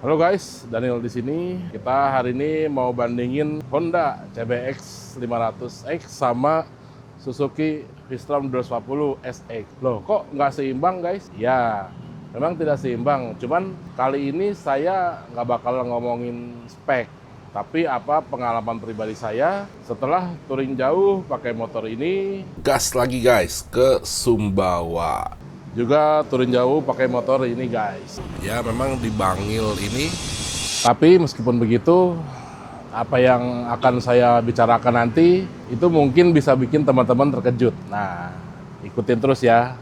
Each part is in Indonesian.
Halo guys, Daniel di sini. Kita hari ini mau bandingin Honda CBX 500X sama Suzuki V-Strom 250 SX. Loh, kok nggak seimbang guys? Ya, memang tidak seimbang. Cuman kali ini saya nggak bakal ngomongin spek, tapi apa pengalaman pribadi saya setelah touring jauh pakai motor ini. Gas lagi guys ke Sumbawa. Juga touring jauh pakai motor ini guys. Ya memang di Bangil ini. Tapi meskipun begitu, apa yang akan saya bicarakan nanti itu mungkin bisa bikin teman-teman terkejut. Nah, ikutin terus ya.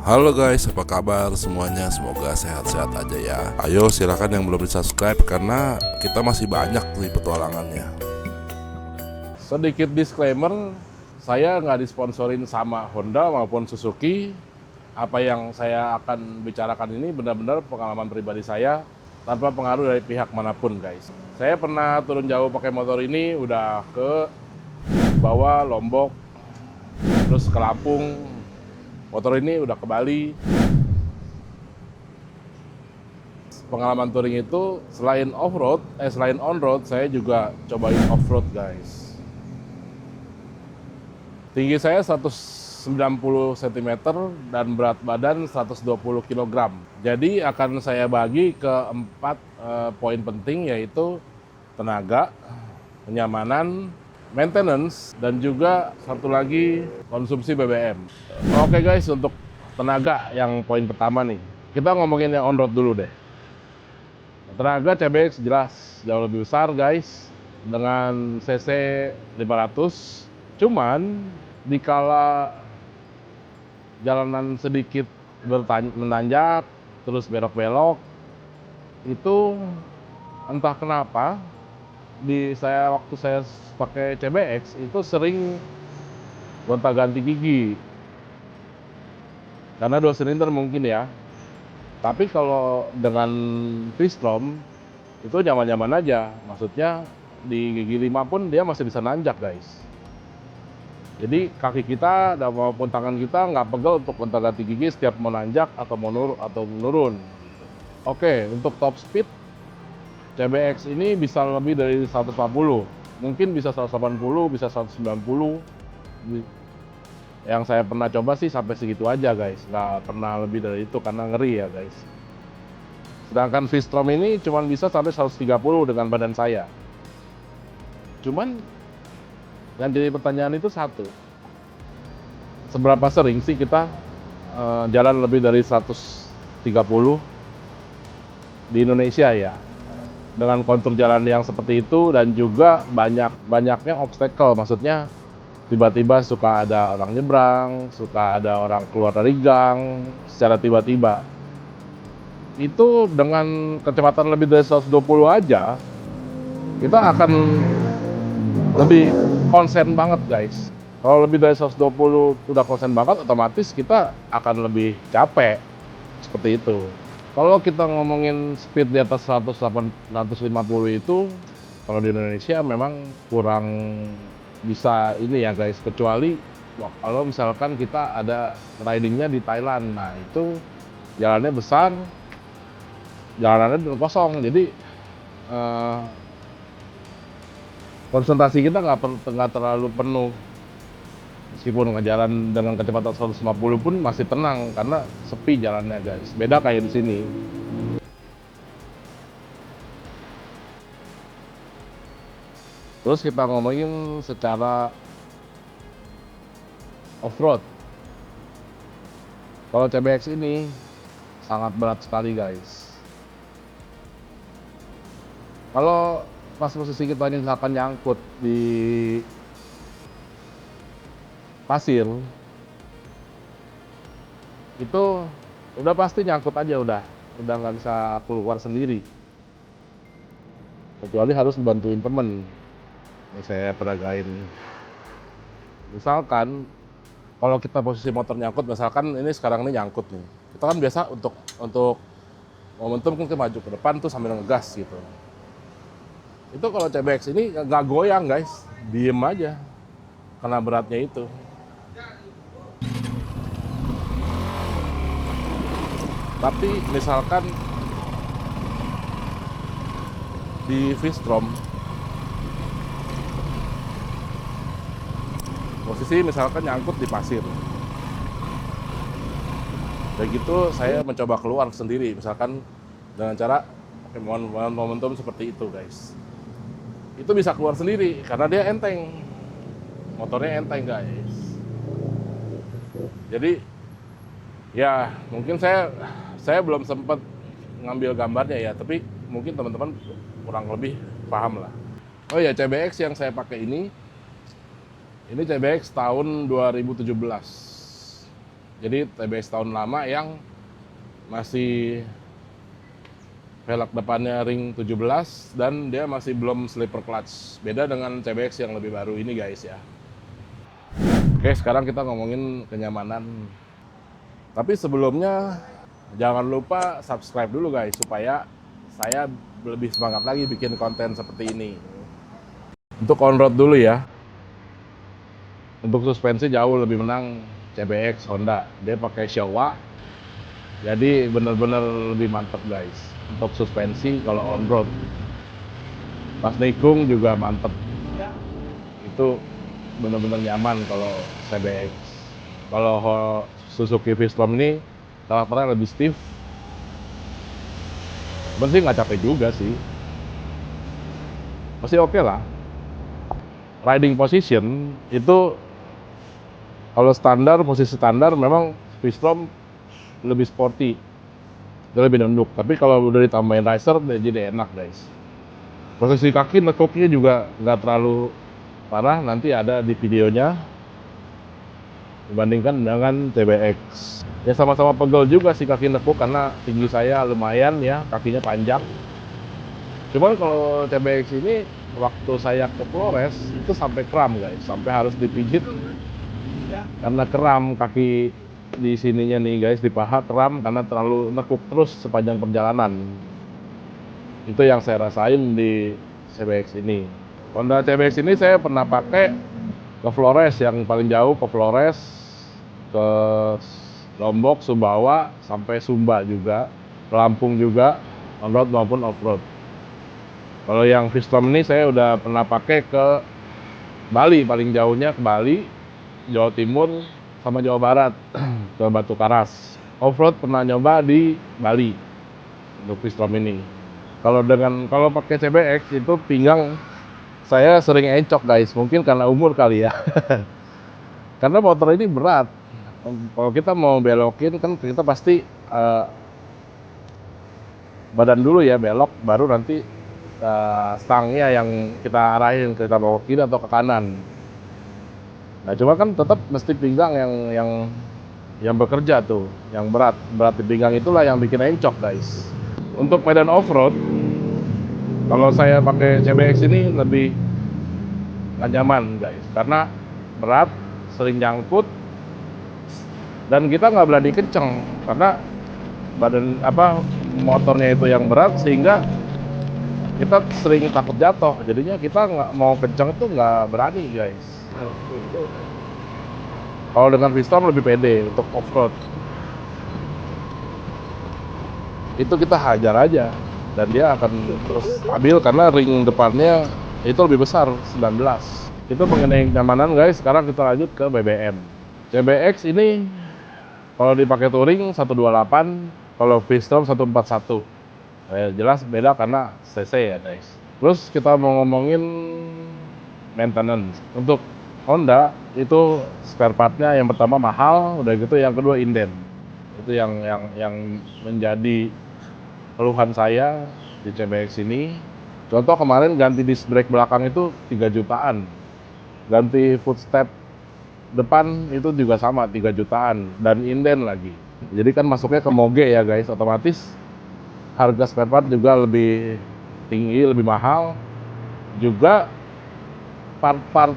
Halo guys, apa kabar semuanya? Semoga sehat-sehat aja ya. Ayo silakan yang belum di subscribe karena kita masih banyak nih petualangannya. Sedikit disclaimer, saya nggak disponsorin sama Honda maupun Suzuki. Apa yang saya akan bicarakan ini benar-benar pengalaman pribadi saya tanpa pengaruh dari pihak manapun guys. Saya pernah turun jauh pakai motor ini, udah ke Bawah, Lombok, terus ke Lampung. Motor ini udah ke Bali. Pengalaman touring itu selain on-road, saya juga cobain off-road guys. Tinggi saya 190 cm dan berat badan 120 kg. Jadi akan saya bagi ke 4 poin penting, yaitu tenaga, kenyamanan, maintenance, dan juga satu lagi konsumsi BBM. Oke guys, untuk tenaga yang poin pertama nih, kita ngomongin yang on-road dulu deh. Tenaga CBX jelas jauh lebih besar guys, dengan cc 500. Cuman dikala jalanan sedikit menanjak, terus belok-belok, itu entah kenapa waktu saya pakai CBX itu sering gonta-ganti gigi. Karena 2 silinder mungkin ya. Tapi kalau dengan V-Strom itu nyaman-nyaman aja. Maksudnya di gigi 5 pun dia masih bisa nanjak guys. Jadi kaki kita dan maupun tangan kita nggak pegel untuk gonta-ganti gigi setiap mau nanjak atau menurun. Oke, untuk top speed CBX ini bisa lebih dari 140, mungkin bisa 180, bisa 190. Yang saya pernah coba sih sampai segitu aja guys, nggak pernah lebih dari itu karena ngeri ya guys. Sedangkan V-Strom ini cuma bisa sampai 130 dengan badan saya. Cuman yang jadi pertanyaan itu satu, seberapa sering sih kita jalan lebih dari 130 di Indonesia ya, dengan kontur jalan yang seperti itu dan juga banyaknya obstacle. Maksudnya tiba-tiba suka ada orang nyebrang, suka ada orang keluar dari gang secara tiba-tiba. Itu dengan kecepatan lebih dari 120 aja, kita akan lebih konsen banget guys. Kalau lebih dari 120 udah konsen banget, otomatis kita akan lebih capek. Seperti itu. Kalau kita ngomongin speed di atas 150 itu, kalau di Indonesia memang kurang bisa ini ya guys. Kecuali kalau misalkan kita ada ridingnya di Thailand. Nah itu jalannya besar, jalanannya kosong. Jadi konsentrasi kita nggak terlalu penuh. Meskipun ngejalan dengan kecepatan 150 pun masih tenang karena sepi jalannya guys. Beda kayak di sini. Terus kita ngomongin secara off-road. Kalau CBX ini sangat berat sekali guys. Kalau pas posisi kita misalkan nyangkut di pasir, itu udah pasti nyangkut aja, udah nggak bisa keluar sendiri, kecuali harus dibantuin temen. Ini saya peragain, misalkan kalau kita posisi motor nyangkut, misalkan ini sekarang ini nyangkut nih, kita kan biasa untuk momentum kan kita maju ke depan tuh sambil ngegas gitu. Itu kalau CBX ini nggak goyang guys, diem aja karena beratnya itu. Tapi misalkan di V-Strom posisi misalkan nyangkut di pasir, begitu saya mencoba keluar sendiri, misalkan dengan cara pakai momentum seperti itu guys, itu bisa keluar sendiri karena dia enteng, motornya enteng guys. Jadi ya mungkin saya belum sempat ngambil gambarnya ya, tapi mungkin teman-teman kurang lebih paham lah. Oh ya, CBX yang saya pakai ini CBX tahun 2017. Jadi CBX tahun lama yang masih velg depannya ring 17 dan dia masih belum slipper clutch. Beda dengan CBX yang lebih baru ini guys ya. Oke, sekarang kita ngomongin kenyamanan. Tapi sebelumnya jangan lupa subscribe dulu guys supaya saya lebih semangat lagi bikin konten seperti ini. Untuk on-road dulu ya. Untuk suspensi jauh lebih menang CBX Honda. Dia pakai Showa. Jadi benar-benar lebih mantap guys. Untuk suspensi kalau on-road. Pas nikung juga mantap. Itu benar-benar nyaman kalau CBX. Kalau Suzuki V-Strom ini karakternya lebih stiff. Sebenarnya nggak capek juga sih. Masih oke lah. Riding position itu kalau standar, posisi standar memang V-Strom lebih sporty. Dia lebih nunduk. Tapi kalau udah ditambahin riser jadi enak guys. Posisi kaki nekuknya juga nggak terlalu parah. Nanti ada di videonya. Dibandingkan dengan CBX. Ya sama-sama pegel juga sih kaki nekuk karena tinggi saya lumayan ya, kakinya panjang. Cuman kalau CBX ini waktu saya ke Flores itu sampai kram guys, sampai harus dipijit karena kram kaki di sininya nih guys, di paha kram karena terlalu nekuk terus sepanjang perjalanan. Itu yang saya rasain di CBX ini. Honda CBX ini saya pernah pakai ke Flores, yang paling jauh ke Flores, ke Lombok, Sumbawa, sampai Sumba juga, ke Lampung juga, on-road maupun off-road. Kalau yang V-Strom ini saya udah pernah pakai ke Bali, paling jauhnya ke Bali, Jawa Timur, sama Jawa Barat, ke Batu Karas. Off-road pernah nyoba di Bali untuk V-Strom ini. Kalau pakai CBX itu pinggang saya sering encok guys, mungkin karena umur kali ya. Karena motor ini berat. Kalau kita mau belokin kan kita pasti badan dulu ya belok, baru nanti stangnya yang kita arahin, kita bawa ke kiri atau ke kanan. Nah cuma kan tetap mesti pinggang yang bekerja tuh, yang berat di pinggang itulah yang bikin encok guys. Untuk medan off-road, kalau saya pakai CBX ini lebih nggak nyaman guys, karena berat, sering nyangkut, dan kita nggak berani kenceng karena motornya itu yang berat sehingga kita sering takut jatuh. Jadinya kita nggak mau kenceng itu nggak berani guys. Kalau dengan V-Strom lebih pede untuk off-road. Itu kita hajar aja dan dia akan terus stabil karena ring depannya itu lebih besar, 19. Itu mengenai kenyamanan guys. Sekarang kita lanjut ke BBM. CBX ini kalau dipakai touring 128, kalau V-Strom 141. Jelas beda karena cc ya guys. Terus kita mau ngomongin maintenance. Untuk Honda itu spare partnya yang pertama mahal, udah gitu yang kedua inden. Itu yang menjadi keluhan saya di CBX ini. Contoh kemarin ganti disc brake belakang itu 3 jutaan. Ganti footstep depan itu juga sama 3 jutaan dan inden lagi. Jadi kan masuknya ke moge ya guys, otomatis harga spare part juga lebih tinggi, lebih mahal. Juga part-part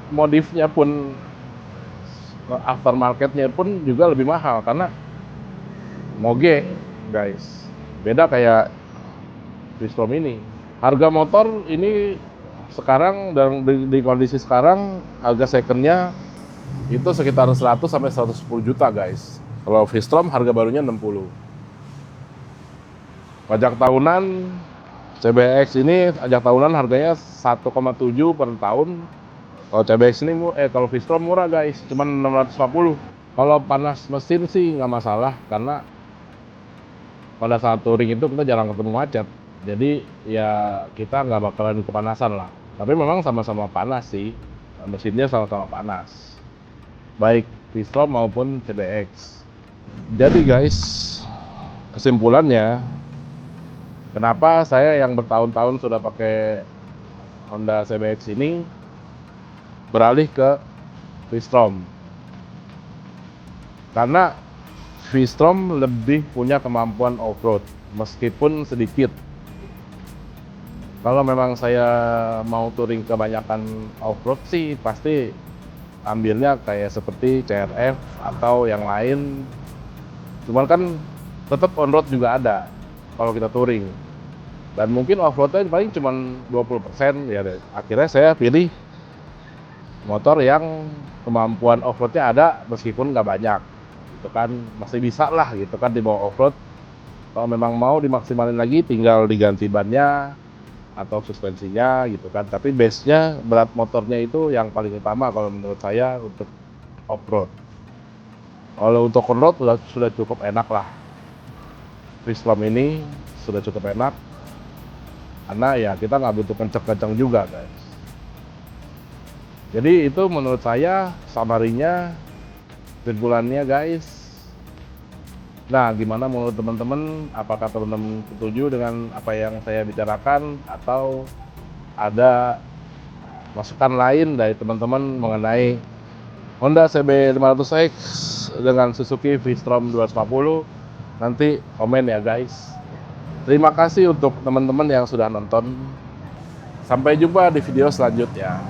modifnya pun, aftermarketnya pun juga lebih mahal karena moge guys. Beda kayak V-Strom ini. Harga motor ini sekarang dan di kondisi sekarang harga secondnya itu sekitar 100 sampai 110 juta guys. Kalau V-Strom harga barunya 60. Pajak tahunan CBX ini pajak tahunan harganya 1,7 per tahun. Kalau CBX ini kalau V-Strom murah guys, cuman 650. Kalau panas mesin sih nggak masalah karena pada saat touring itu kita jarang ketemu macet. Jadi ya kita nggak bakalan kepanasan lah. Tapi memang sama-sama panas sih, mesinnya sama-sama panas. Baik V-Strom maupun CBX. Jadi guys, kesimpulannya, kenapa saya yang bertahun-tahun sudah pakai Honda CBX ini beralih ke V-Strom? Karena V-Strom lebih punya kemampuan off-road, meskipun sedikit. Kalau memang saya mau touring kebanyakan off-road sih, pasti ambilnya kayak seperti CRF atau yang lain. Cuman kan tetap on-road juga ada kalau kita touring. Dan mungkin off-roadnya paling cuma 20%, ya akhirnya saya pilih motor yang kemampuan off-roadnya ada meskipun nggak banyak. Itu kan masih bisa lah gitu kan dibawa off-road. Kalau memang mau dimaksimalin lagi tinggal diganti bannya atau suspensinya gitu kan. Tapi base-nya berat motornya itu yang paling utama kalau menurut saya untuk off-road. Kalau untuk on-road sudah cukup enak lah. V-Strom ini sudah cukup enak karena ya kita nggak butuh kencang-kencang juga guys. Jadi itu menurut saya summary-nya, kesimpulannya guys. Nah, gimana menurut teman-teman? Apakah teman-teman setuju dengan apa yang saya bicarakan atau ada masukan lain dari teman-teman mengenai Honda CB500X dengan Suzuki V-Strom 250? Nanti komen ya guys. Terima kasih untuk teman-teman yang sudah nonton. Sampai jumpa di video selanjutnya.